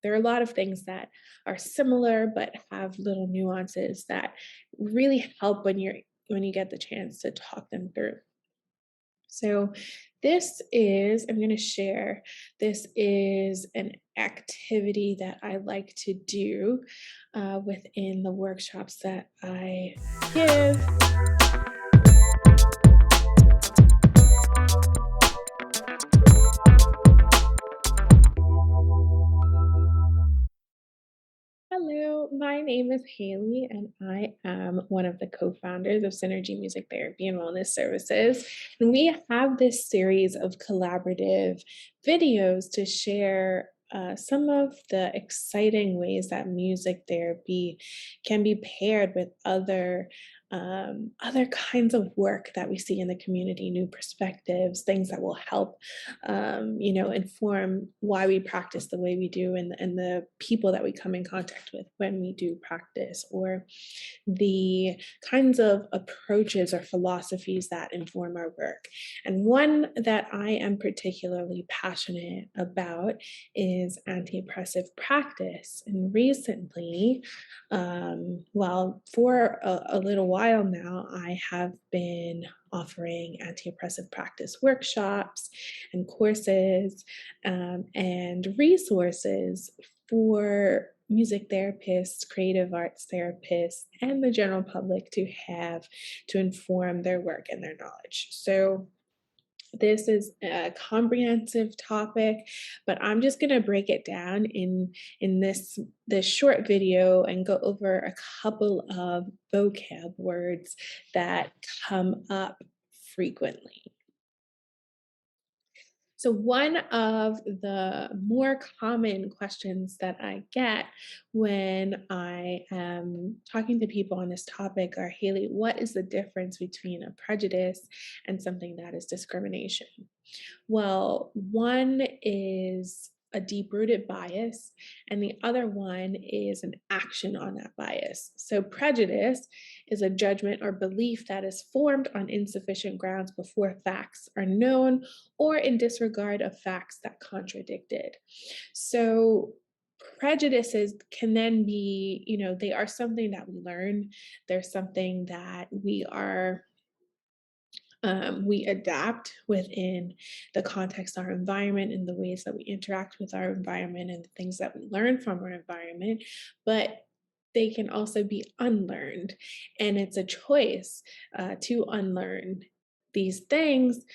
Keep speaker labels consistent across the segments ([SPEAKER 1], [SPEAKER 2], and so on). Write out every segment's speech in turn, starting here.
[SPEAKER 1] There are a lot of things that are similar but have little nuances that really help when you get the chance to talk them through. So I'm going to share, this is an activity that I like to do within the workshops that I give. Hello, my name is Hayley, and I am one of the co-founders of Synergy Music Therapy and Wellness Services. And we have this series of collaborative videos to share some of the exciting ways that music therapy can be paired with other kinds of work that we see in the community, new perspectives, things that will help inform why we practice the way we do, and the people that we come in contact with when we do practice, or the kinds of approaches or philosophies that inform our work. And one that I am particularly passionate about is anti-oppressive practice. And recently, for a little while now, I have been offering anti-oppressive practice workshops and courses and resources for music therapists, creative arts therapists, and the general public to have to inform their work and their knowledge. So this is a comprehensive topic, but I'm just going to break it down in this short video and go over a couple of vocab words that come up frequently. So one of the more common questions that I get when I am talking to people on this topic are, Hayley, what is the difference between a prejudice and something that is discrimination? Well, one is a deep-rooted bias, and the other one is an action on that bias. So prejudice is a judgment or belief that is formed on insufficient grounds before facts are known, or in disregard of facts that contradict it. So prejudices can then be, they are something that we learn. They're something that we adapt within the context of our environment and the ways that we interact with our environment and the things that we learn from our environment, but they can also be unlearned. And it's a choice to unlearn these things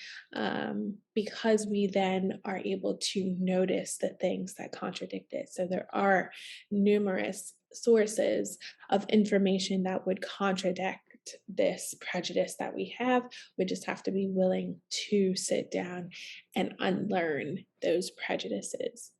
[SPEAKER 1] because we then are able to notice the things that contradict it. So there are numerous sources of information that would contradict this prejudice that we have. We just have to be willing to sit down and unlearn those prejudices.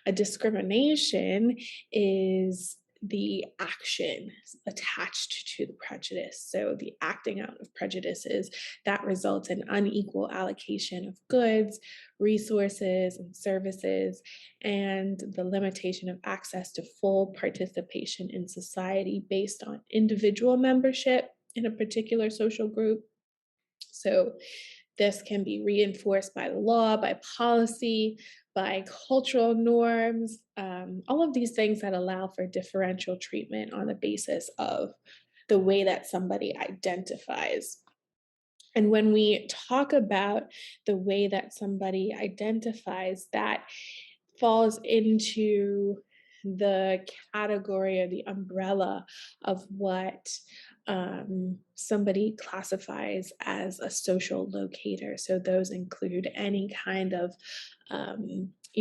[SPEAKER 1] A discrimination is the action attached to the prejudice. So the acting out of prejudices that results in unequal allocation of goods, resources, and services, and the limitation of access to full participation in society based on individual membership in a particular social group. So this can be reinforced by the law, by policy, by cultural norms, all of these things that allow for differential treatment on the basis of the way that somebody identifies. And when we talk about the way that somebody identifies, that falls into the category or the umbrella of what somebody classifies as a social locator. So those include any kind of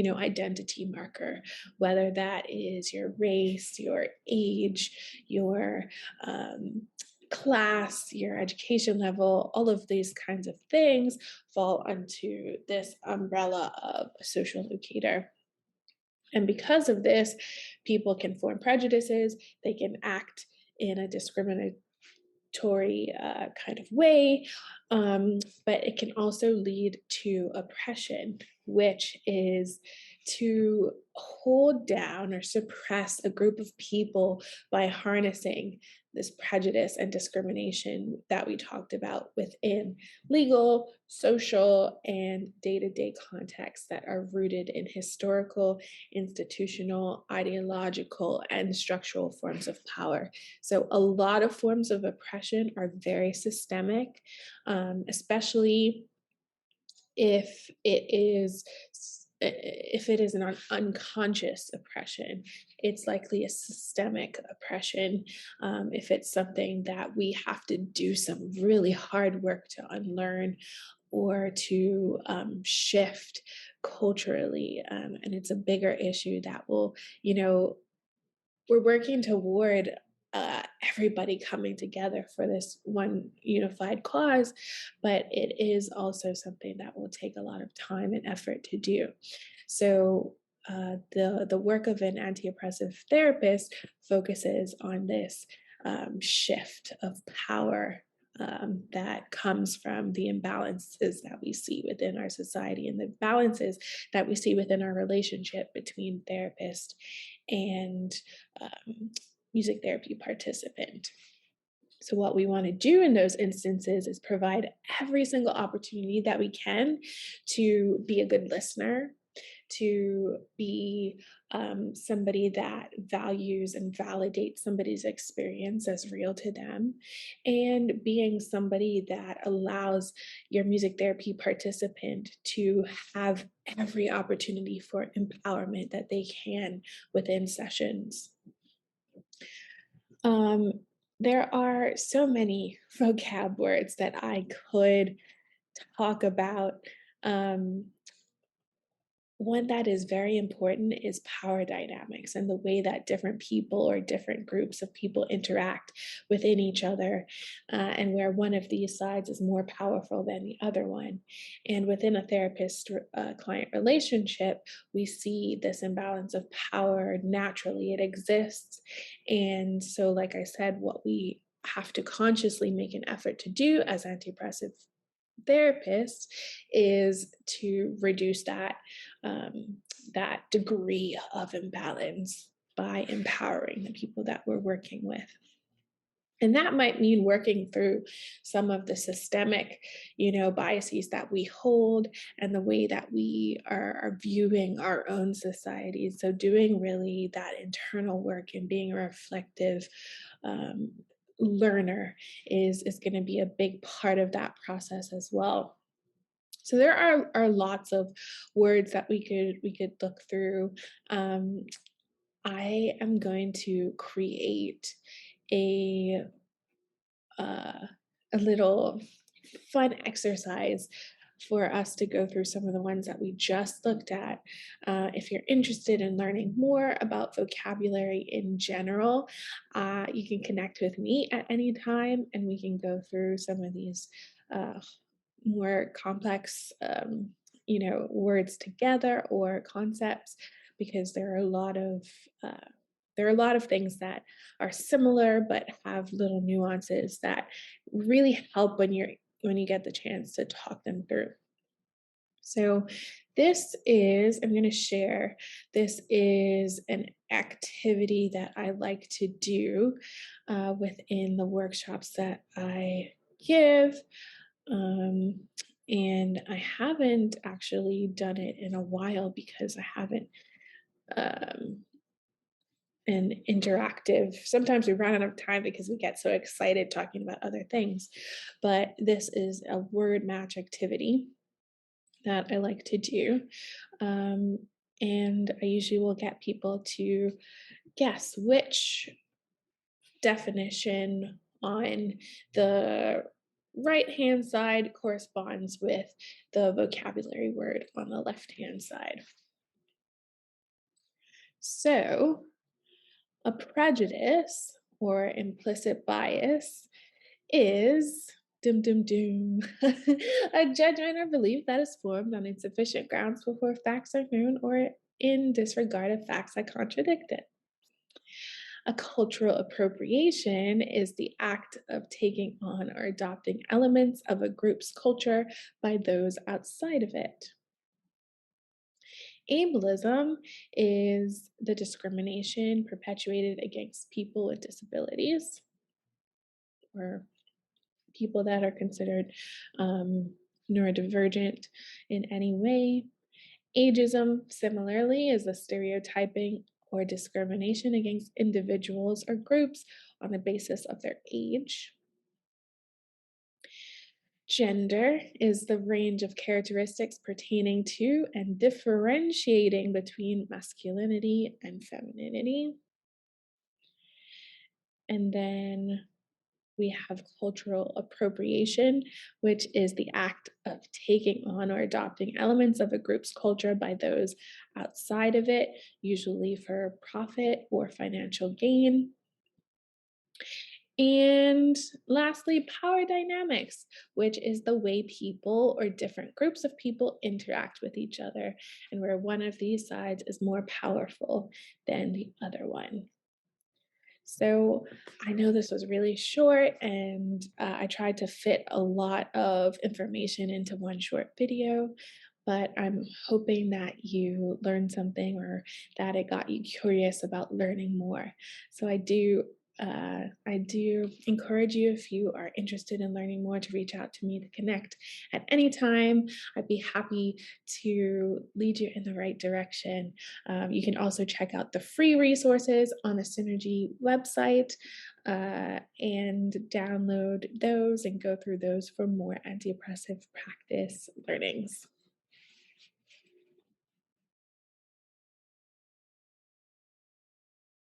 [SPEAKER 1] identity marker, whether that is your race, your age, your class, your education level. All of these kinds of things fall under this umbrella of a social locator. And because of this, people can form prejudices, they can act in a discriminatory kind of way, but it can also lead to oppression, which is to hold down or suppress a group of people by harnessing this prejudice and discrimination that we talked about within legal, social, and day to day contexts that are rooted in historical, institutional, ideological, and structural forms of power. So, a lot of forms of oppression are very systemic, especially if it is if it is an unconscious oppression. It's likely a systemic oppression. If it's something that we have to do some really hard work to unlearn or to shift culturally, and it's a bigger issue that will, you know, we're working toward everybody coming together for this one unified cause, but it is also something that will take a lot of time and effort to do. So the work of an anti-oppressive therapist focuses on this shift of power that comes from the imbalances that we see within our society and the balances that we see within our relationship between therapist and music therapy participant. So, what we want to do in those instances is provide every single opportunity that we can to be a good listener, to be somebody that values and validates somebody's experience as real to them, and being somebody that allows your music therapy participant to have every opportunity for empowerment that they can within sessions. Um, there are so many vocab words that I could talk about. Um, One that is very important is power dynamics and the way that different people or different groups of people interact within each other, and where one of these sides is more powerful than the other one. And within a therapist client relationship, we see this imbalance of power naturally, it exists. And so, like I said, what we have to consciously make an effort to do as anti-oppressive therapists is to reduce um, that degree of imbalance by empowering the people that we're working with. And that might mean working through some of the systemic, biases that we hold and the way that we are viewing our own society. So doing really that internal work and being a reflective um, learner is going to be a big part of that process as well. So there are lots of words that we could look through. Um, I am going to create a uh, a little fun exercise for us to go through some of the ones that we just looked at. If you're interested in learning more about vocabulary in general, you can connect with me at any time and we can go through some of these uh, more complex, words together or concepts, because uh, there are a lot of things that are similar but have little nuances that really help when you get the chance to talk them through. So I'm going to share, this is an activity that I like to do within the workshops that I give. Um, and I haven't actually done it in a while because I haven't um, an interactive. Sometimes we run out of time because we get so excited talking about other things. But this is a word match activity that I like to do. Um, and I usually will get people to guess which definition on the right hand side corresponds with the vocabulary word on the left hand side. So, a prejudice or implicit bias is dum dum dum a judgment or belief that is formed on insufficient grounds before facts are known or in disregard of facts that contradict it. A cultural appropriation is the act of taking on or adopting elements of a group's culture by those outside of it. Ableism is the discrimination perpetuated against people with disabilities or people that are considered neurodivergent in any way. Ageism, similarly, is the stereotyping or discrimination against individuals or groups on the basis of their age. Gender is the range of characteristics pertaining to and differentiating between masculinity and femininity. And then we have cultural appropriation, which is the act of taking on or adopting elements of a group's culture by those outside of it, usually for profit or financial gain. And lastly, power dynamics, which is the way people or different groups of people interact with each other, and where one of these sides is more powerful than the other one. So I know this was really short, and I tried to fit a lot of information into one short video, but I'm hoping that you learned something or that it got you curious about learning more. So I do encourage you, if you are interested in learning more, to reach out to me to connect at any time. I'd be happy to lead you in the right direction. You can also check out the free resources on the Synergy website and download those and go through those for more anti-oppressive practice learnings.